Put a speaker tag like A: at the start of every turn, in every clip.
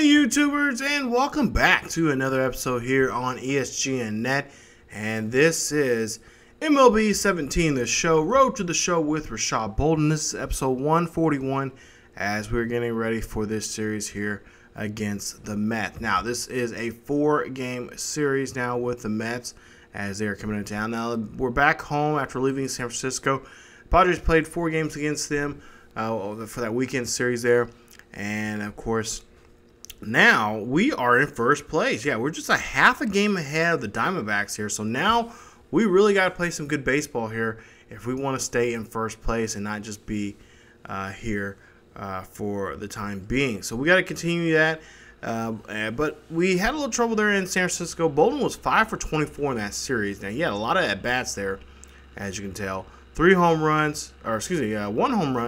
A: Hey YouTubers, and welcome back to another episode here on ESGNet. And this is MLB 17, the show, Road to the Show with Rashad Bolden. This is episode 141 as we're getting ready for this series here against the Mets. Now, this is a 4-game series now with the Mets as they're coming into town. Now, we're back home after leaving San Francisco. Padres played 4 games against them for that weekend series there. And, of course, now we are in first place. Yeah, we're just a half a game ahead of the Diamondbacks here. So now we really got to play some good baseball here if we want to stay in first place and not just be here for the time being. So we got to continue that. But we had a little trouble there in San Francisco. Bolden was 5 for 24 in that series. Now, he had a lot of at-bats there, as you can tell. 1 home run.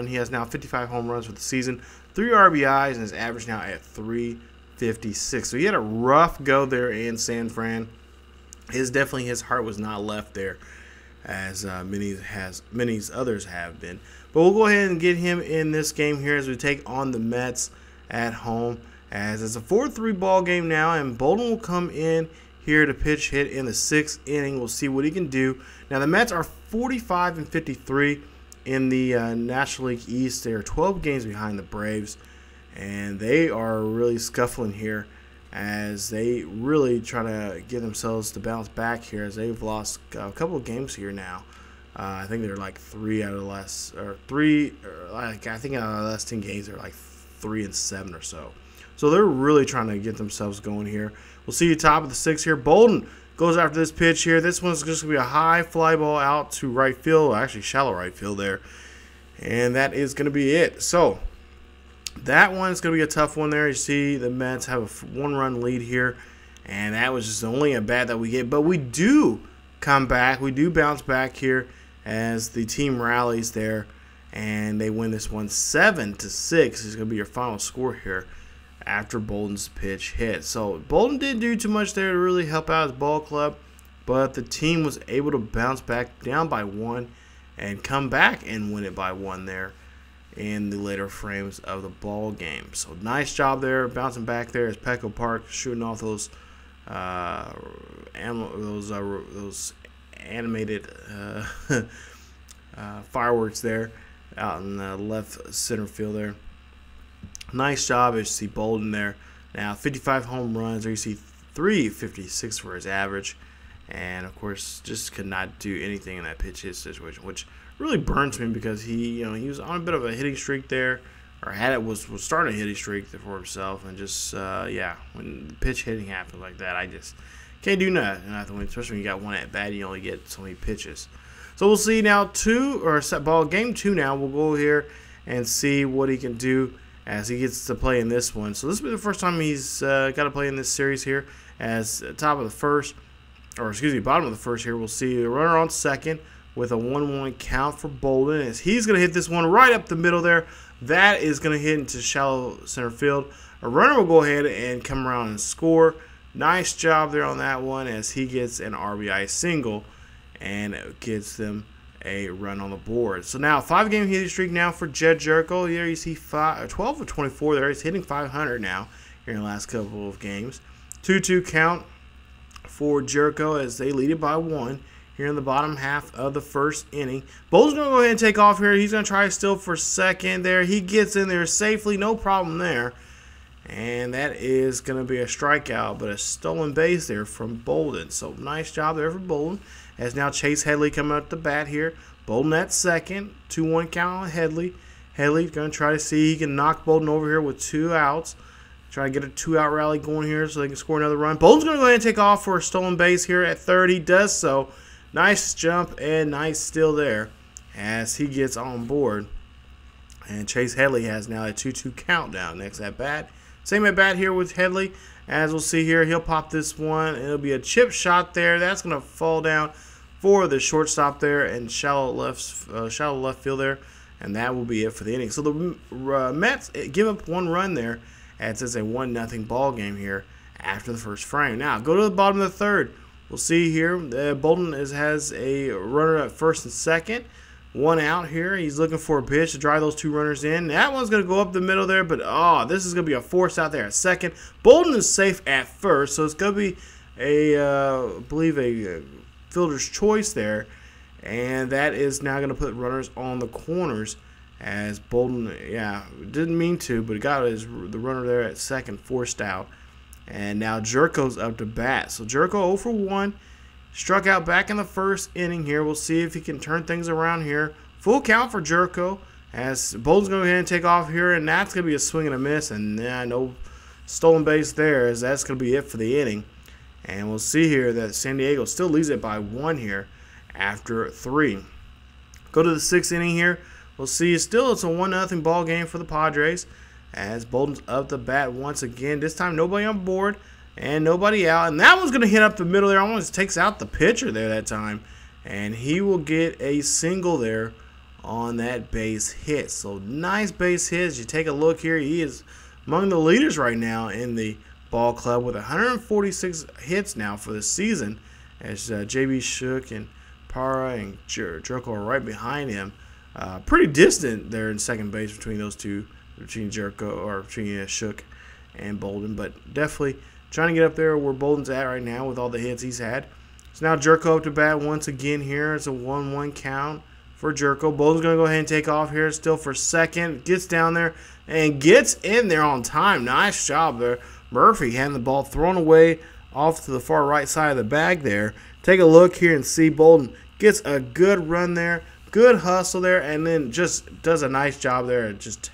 A: He has now 55 home runs for the season. 3 RBIs, and his average now at 356. So he had a rough go there in San Fran. His heart was not left there, as many others have been. But we'll go ahead and get him in this game here as we take on the Mets at home. As it's a 4-3 ball game now, and Bolden will come in here to pitch hit in the 6th inning. We'll see what he can do. Now the Mets are 45 and 53. In the National League East. They are 12 games behind the Braves, and they are really scuffling here as they really try to get themselves to bounce back here as they've lost a couple of games here now. I think they're like 3 out of the last, I think out of the last 10 games they're like 3 and 7 or so. So they're really trying to get themselves going here. We'll see you top of the 6th here. Bolden goes after this pitch here. This one's just going to be a high fly ball out to right field. Actually, shallow right field there. And that is going to be it. So, that one's going to be a tough one there. You see the Mets have a 1-run lead here. And that was just only a bat that we get. But we do come back. We do bounce back here as the team rallies there. And they win this one 7-6. This is going to be your final score here after Bolden's pitch hit. So Bolden didn't do too much there to really help out his ball club, but the team was able to bounce back down by 1 and come back and win it by 1 there in the later frames of the ball game. So nice job there, bouncing back there as Petco Park shooting off those animated fireworks there out in the left center field there. Nice job as you see Bolden there. Now 55 home runs, there you see 356 for his average. And of course just could not do anything in that pitch hit situation, which really burns me because he was on a bit of a hitting streak there, or was starting a hitting streak for himself, and just yeah, when the pitch hitting happens like that, I just can't do nothing, especially when you got one at bat, you only get so many pitches. So we'll see now game 2 now. We'll go here and see what he can do as he gets to play in this one. So this will be the first time he's got to play in this series here. As bottom of the first here, we'll see a runner on second with a 1-1 count for Bolden as he's going to hit this one right up the middle there. That is going to hit into shallow center field. A runner will go ahead and come around and score. Nice job there on that one as he gets an RBI single and gets them a run on the board. So now 5-game hitting streak now for Jed Jerko. There you see 12 of 24 there. He's hitting 500 now here in the last couple of games. 2-2 count for Jerko as they lead it by 1 here in the bottom half of the 1st inning. Bolden's going to go ahead and take off here. He's going to try still for second there. He gets in there safely, no problem there. And that is going to be a strikeout, but a stolen base there from Bolden. So nice job there for Bolden. As now Chase Headley coming up the bat here. Bolden at second. 2-1 count on Headley. Headley's going to try to see he can knock Bolden over here with 2 outs. Try to get a 2-out rally going here so they can score another run. Bolden's going to go ahead and take off for a stolen base here at third. He does so. Nice jump and nice steal there as he gets on board. And Chase Headley has now a 2-2 countdown. Next at bat. Same at bat here with Headley. As we'll see here, he'll pop this one. It'll be a chip shot there. That's going to fall down for the shortstop there and shallow left field there. And that will be it for the inning. So the Mets give up 1 run there as it's a 1-0 ball game here after the 1st frame. Now, go to the bottom of the 3rd. We'll see here, Bolden has a runner at 1st and 2nd. one out here. He's looking for a pitch to drive those 2 runners in. That one's going to go up the middle there, but this is going to be a force out there at second. Bolden is safe at first, so it's going to be I believe a fielder's choice there, and that is now going to put runners on the corners as Bolden, didn't mean to, but got the runner there at second forced out. And now Jerko's up to bat. So Jerko 0 for 1. Struck out back in the first inning here. We'll see if he can turn things around here. Full count for Jerko as Bolden's going to go ahead and take off here, and that's going to be a swing and a miss. And no stolen base there, as that's going to be it for the inning. And we'll see here that San Diego still leads it by 1 here after 3. Go to the 6th inning here. We'll see it's a 1-0 ball game for the Padres as Bolden's up the bat once again. This time nobody on board and nobody out. And that one's going to hit up the middle there. Almost takes out the pitcher there that time. And he will get a single there on that base hit. So nice base hit. As you take a look here, he is among the leaders right now in the ball club with 146 hits now for the season. As JB Shook and Para and Jerko are right behind him. Pretty distant there in second base between those two, between Shook and Bolden, but definitely trying to get up there where Bolden's at right now with all the hits he's had. So now Jerko up to bat once again here. It's a 1-1 count for Jerko. Bolden's going to go ahead and take off here still for second. Gets down there and gets in there on time. Nice job there. Murphy had the ball thrown away off to the far right side of the bag there. Take a look here and see Bolden gets a good run there. Good hustle there, and then just does a nice job there, just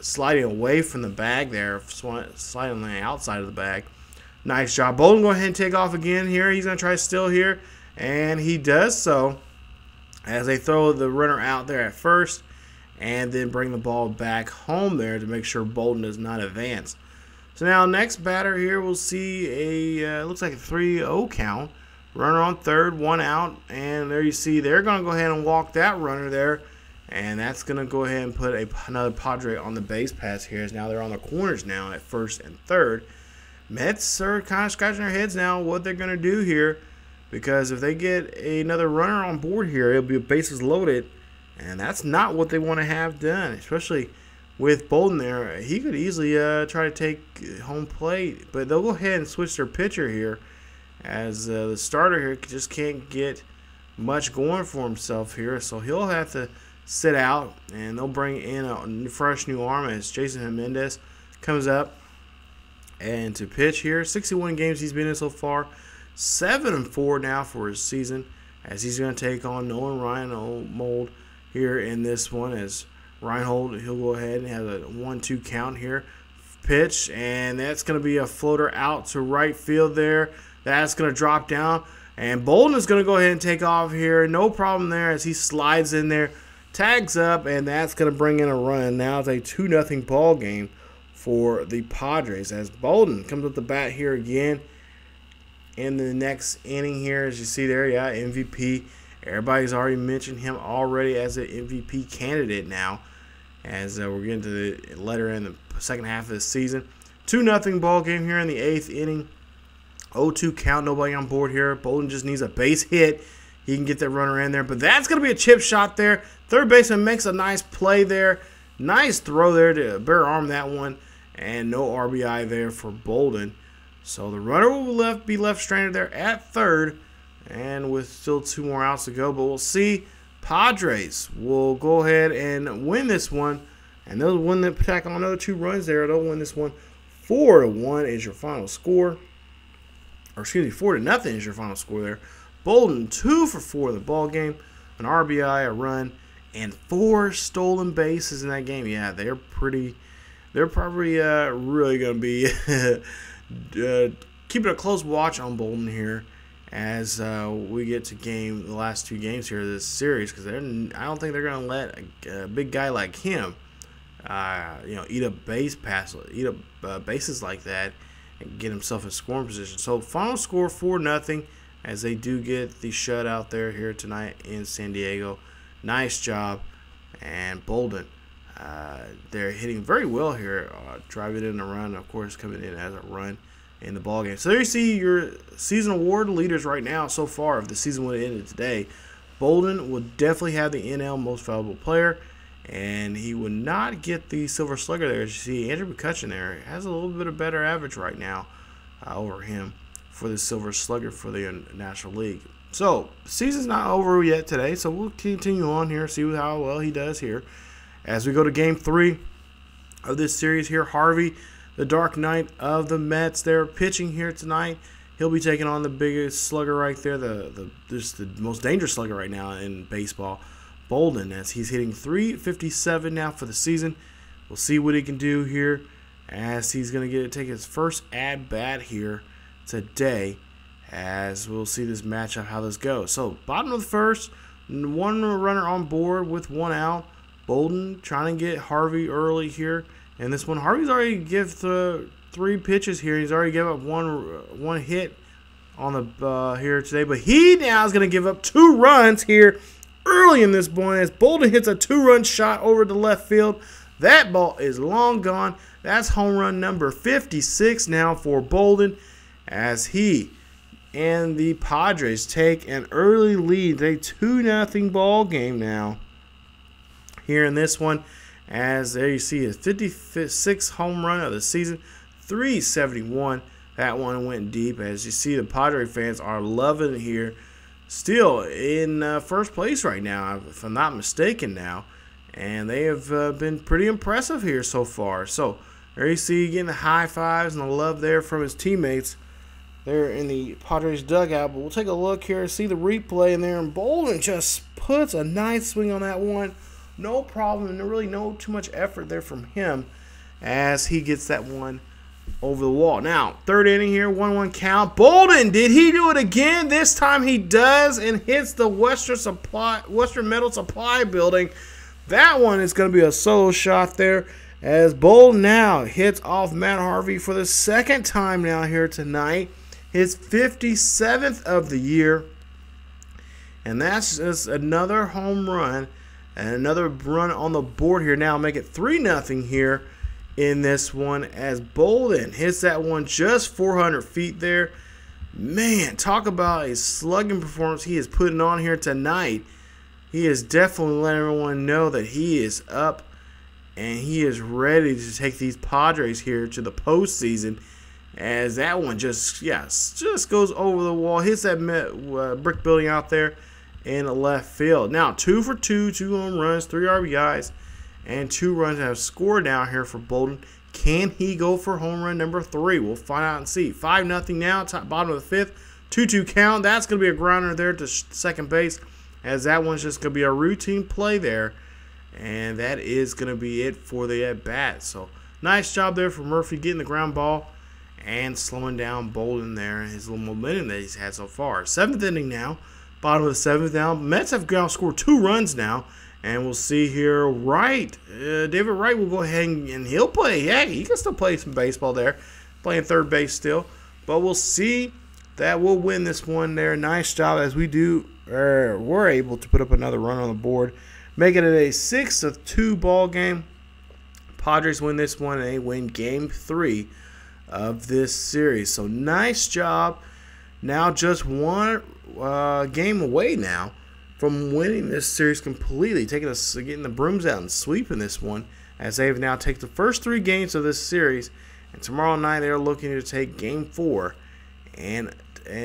A: sliding away from the bag there, sliding on the outside of the bag. Nice job. Bolden go ahead and take off again here. He's going to try to steal here, and he does so as they throw the runner out there at first and then bring the ball back home there to make sure Bolden does not advance. So now next batter here, we'll see looks like a 3-0 count. Runner on third, 1 out, and there you see they're going to go ahead and walk that runner there, and that's going to go ahead and put another Padre on the base pass here. As now they're on the corners now at first and third. Mets are kind of scratching their heads now what they're going to do here, because if they get another runner on board here, it'll be bases loaded, and that's not what they want to have done, especially with Bolden there. He could easily try to take home plate, but they'll go ahead and switch their pitcher here, as the starter here just can't get much going for himself here. So he'll have to sit out, and they'll bring in a fresh new arm as Jason Jimenez comes up and to pitch here. 61 games he's been in so far. 7-4 now for his season, as he's going to take on Nolan Reinhold here in this one. As Reinhold, he'll go ahead and have a 1-2 count here. Pitch, and that's going to be a floater out to right field there. That's going to drop down, and Bolden is going to go ahead and take off here. No problem there as he slides in there, tags up, and that's going to bring in a run. Now it's a 2-0 ball game for the Padres as Bolden comes up the bat here again in the next inning here. As you see there, MVP. Everybody's already mentioned him already as an MVP candidate now, as we're getting to the later in the second half of the season. 2-0 ball game here in the 8th inning. 0-2 count, nobody on board here. Bolden just needs a base hit. He can get that runner in there, but that's going to be a chip shot there. Third baseman makes a nice play there. Nice throw there to bare arm that one, and no RBI there for Bolden. So the runner will be left stranded there at third, and with still 2 more outs to go. But we'll see. Padres will go ahead and win this one, and they'll win the tack on another 2 runs there. They'll win this one 4-1 is your final score. Or excuse me, 4-0 is your final score there. Bolden 2 for 4 in the ball game, an RBI, a run, and 4 stolen bases in that game. Yeah, they're probably really going to be keeping a close watch on Bolden here as we get to the last 2 games here of this series, because I don't think they're going to let a big guy like him, eat up bases like that and get himself in scoring position. So final score 4-0 as they do get the shutout here tonight in San Diego. Nice job. And Bolden, they're hitting very well here, driving in a run, of course, coming in as a run in the ballgame. So there you see your season award leaders right now so far. If the season would have ended today, Bolden will definitely have the NL Most Valuable Player, and he would not get the Silver Slugger there. As you see, Andrew McCutchen there has a little bit of better average right now over him for the Silver Slugger for the National League. So, season's not over yet today, so we'll continue on here, see how well he does here. As we go to Game 3 of this series here, Harvey, the Dark Knight of the Mets, they're pitching here tonight. He'll be taking on the biggest slugger right there, just the most dangerous slugger right now in baseball, Bolden, as he's hitting .357 now for the season. We'll see what he can do here as he's going to take his first at-bat here today, as we'll see this matchup, how this goes. So, bottom of the first, one runner on board with one out. Bolden trying to get Harvey early here. And this one, Harvey's already given 3 pitches here. He's already given up one hit on the here today. But he now is going to give up 2 runs here early in this one as Bolden hits a 2-run shot over the left field. That ball is long gone. That's home run number 56 now for Bolden, as he and the Padres take an early lead. A 2-0 ball game now here in this one, as there you see his 56th home run of the season, .371. That one went deep. As you see, the Padre fans are loving it here. Still in first place right now, if I'm not mistaken now. And they have been pretty impressive here so far. So there you see getting the high fives and the love there from his teammates there in the Padres dugout. But we'll take a look here and see the replay in there. And Bolden just puts a nice swing on that one. No problem, and really no too much effort there from him as he gets that one over the wall. Now, third inning here, 1-1 count. Bolden, did he do it again? This time he does and hits the Western Metal Supply building. That one is going to be a solo shot there as Bolden now hits off Matt Harvey for the second time now here tonight. His 57th of the year. And that's just another home run. And another run on the board here now. Make it 3-0 here in this one as Bolden hits that one just 400 feet there. Man, talk about a slugging performance he is putting on here tonight. He is definitely letting everyone know that he is up and he is ready to take these Padres here to the postseason. As that one just goes over the wall, hits that brick building out there in the left field. Now, 2 for 2, 2 home runs, 3 RBIs, and 2 runs have scored down here for Bolden. Can he go for home run number 3? We'll find out and see. 5-0 now, bottom of the 5th. 2-2 count. That's going to be a grounder there to second base, as that one's just going to be a routine play there. And that is going to be it for the at-bat. So, nice job there for Murphy getting the ground ball and slowing down Bolden there, his little momentum that he's had so far. 7th inning now. Bottom of the 7th now. Mets have now scored 2 runs now. And we'll see here, Wright. David Wright will go ahead and he'll play. Yeah, he can still play some baseball there. Playing third base still. But we'll see that we'll win this one there. Nice job as we're able to put up another run on the board. Making it a 6-2 ball game. Padres win this one and they win Game 3 of this series. So nice job. Now just one game away now from winning this series completely, getting the brooms out and sweeping this one, as they have now taken the first 3 games of this series, and tomorrow night they're looking to take Game 4 and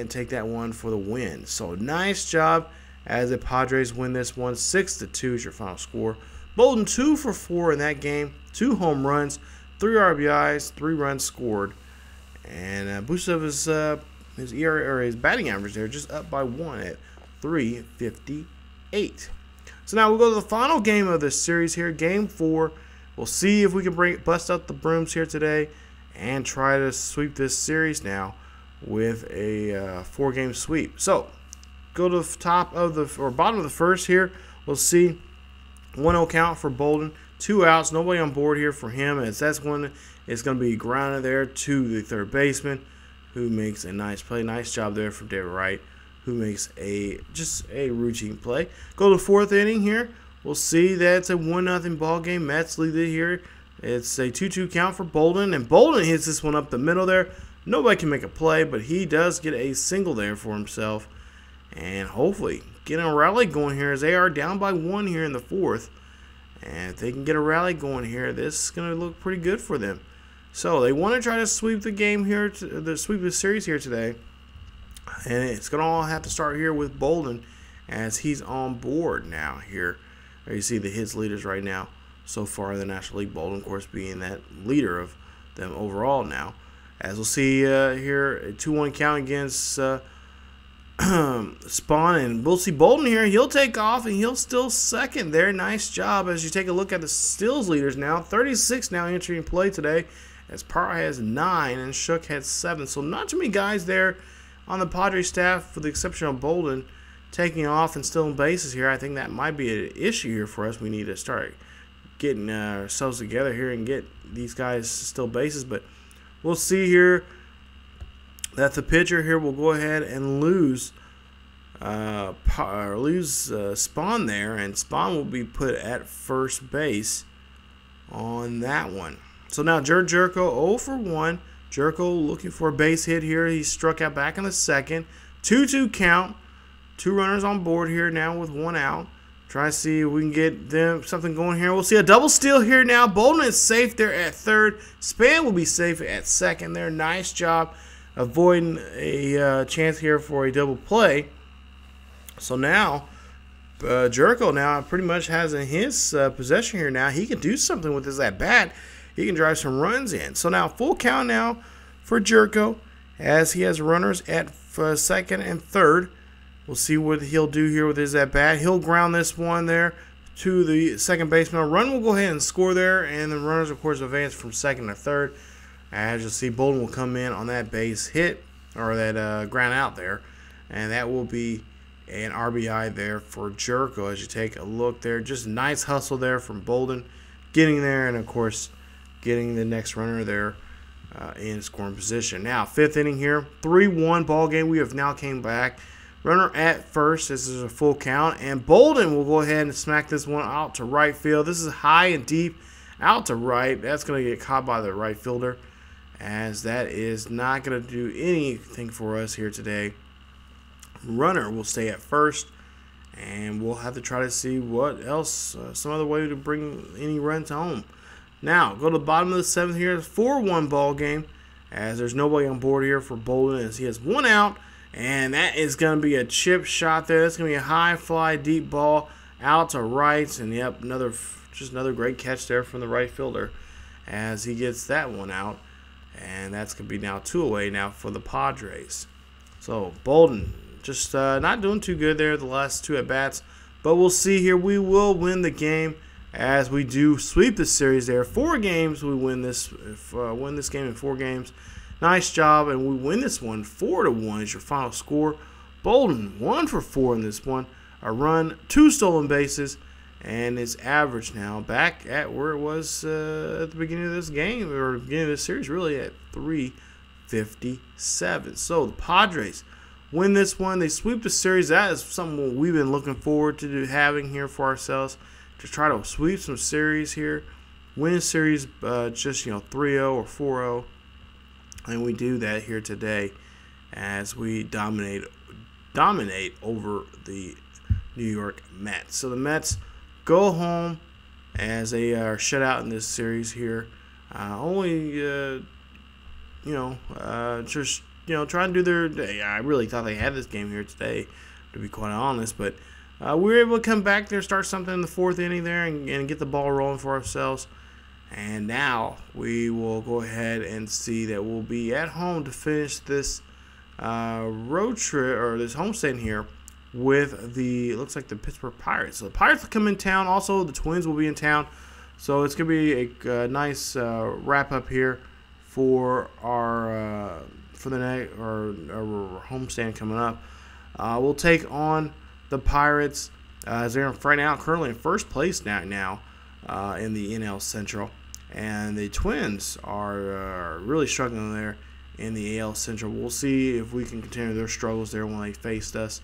A: take that one for the win. So nice job as the Padres win this one. 6-2 is your final score. Bolden 2 for 4 in that game, 2 home runs, 3 RBIs, 3 runs scored, and boost of his ERA or his batting average there just up by 1 at .358. So now we'll go to the final game of this series here, Game 4. We'll see if we can bust out the brooms here today and try to sweep this series now with a 4-game sweep. So go to the bottom of the first here. We'll see 1-0 count for Bolden, 2 outs, nobody on board here for him, as that's one is going to be grounded there to the third baseman, who makes a nice play. Nice job there from David Wright, who makes just a routine play. Go to the 4th inning here. We'll see that it's a 1-0 ball game. Mets lead it here. It's a 2-2 count for Bolden, and Bolden hits this one up the middle there. Nobody can make a play, but he does get a single there for himself, and hopefully getting a rally going here as they are down by 1 here in the 4th. And if they can get a rally going here, this is going to look pretty good for them. So they want to try to sweep the game here, sweep the series here today. And it's going to all have to start here with Bolden as he's on board now here. There you see the hits leaders right now so far in the National League. Bolden, of course, being that leader of them overall now. As we'll see here, a 2-1 count against Spawn, and we'll see Bolden here. He'll take off, and he'll still second there. Nice job as you take a look at the steals leaders now. 36 now entering play today, as Parra has 9 and Shook has 7. So not too many guys there on the Padres staff, with the exception of Bolden, taking off and stealing bases here. I think that might be an issue here for us. We need to start getting ourselves together here and get these guys to steal bases, but we'll see here that the pitcher here will go ahead and lose Spawn there, and Spawn will be put at first base on that one. So now Jerko 0 for 1. Jerko looking for a base hit here. He struck out back in the 2nd. 2-2 count. 2 runners on board here now with 1 out. Try to see if we can get them something going here. We'll see a double steal here now. Bolden is safe there at 3rd. Span will be safe at 2nd there. Nice job avoiding a chance here for a double play. So now Jerko now pretty much has in his possession here now. He can do something with his at-bat. He can drive some runs in. So now full count now for Jerko as he has runners at 2nd and 3rd. We'll see what he'll do here with his at-bat. He'll ground this one there to the second baseman. Run will go ahead and score there, and the runners, of course, advance from 2nd to 3rd. As you'll see, Bolden will come in on that base hit, or that ground out there, and that will be an RBI there for Jerko as you take a look there. Just a nice hustle there from Bolden, getting there, and, of course, getting the next runner there in scoring position. Now, 5th inning here, 3-1 ball game. We have now came back. Runner at first. This is a full count, and Bolden will go ahead and smack this one out to right field. This is high and deep out to right. That's going to get caught by the right fielder, as that is not going to do anything for us here today. Runner will stay at first, and we'll have to try to see what else, some other way to bring any runs home. Now, go to the bottom of the 7th here. 4-1 ball game, as there's nobody on board here for Bolden, as he has 1 out. And that is going to be a chip shot there. That's going to be a high fly, deep ball out to right. And, yep, just another great catch there from the right fielder as he gets that one out. And that's going to be now 2 away now for the Padres. So, Bolden just not doing too good there the last 2 at-bats. But we'll see here. We will win the game as we do sweep the series there. 4 games we win this. Win this game in 4 games. Nice job, and we win this one 4-1 is your final score. Bolden 1 for 4 in this one. A run, 2 stolen bases, and it's average now back at where it was at the beginning of this game, or beginning of this series, really, at 357. So the Padres win this one. They sweep the series. That is something we've been looking forward to having here for ourselves, to try to sweep some series here, win a series just 3-0 or 4-0. And we do that here today as we dominate over the New York Mets. So the Mets go home as they are shut out in this series here. Just trying to do their day. I really thought they had this game here today, to be quite honest. But we were able to come back there, start something in the 4th inning there, and get the ball rolling for ourselves. And now we will go ahead and see that we'll be at home to finish this road trip, or this homestand here, with looks like the Pittsburgh Pirates. So the Pirates will come in town. Also, the Twins will be in town. So it's going to be a nice wrap up here for our homestand coming up. We'll take on the Pirates as they're right now currently in first place now in the NL Central. And the Twins are really struggling there in the AL Central. We'll see if we can continue their struggles there when they faced us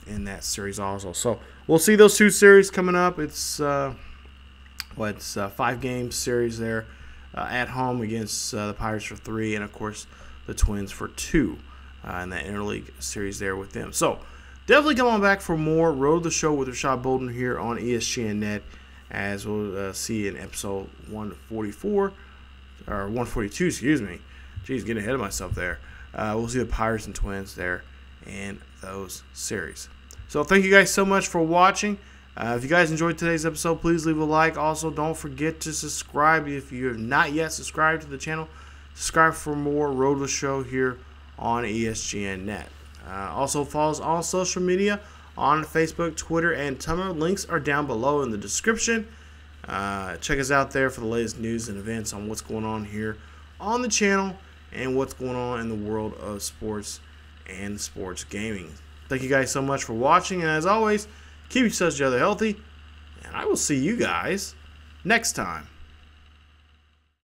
A: in that series also. So we'll see those 2 series coming up. It's a 5-game series there at home against the Pirates for 3, and of course the Twins for 2 in that interleague series there with them. So definitely come on back for more Road to the Show with Rashad Bolden here on ESGNet, as we'll see in episode 144, or 142, excuse me. Jeez, getting ahead of myself there. We'll see the Pirates and Twins there in those series. So thank you guys so much for watching. If you guys enjoyed today's episode, please leave a like. Also, don't forget to subscribe if you have not yet subscribed to the channel. Subscribe for more Road to the Show here on ESGNet. Also, follow us on social media on Facebook, Twitter, and Tumblr. Links are down below in the description. Check us out there for the latest news and events on what's going on here on the channel and what's going on in the world of sports and sports gaming. Thank you guys so much for watching, and as always, keep yourselves each other healthy, and I will see you guys next time.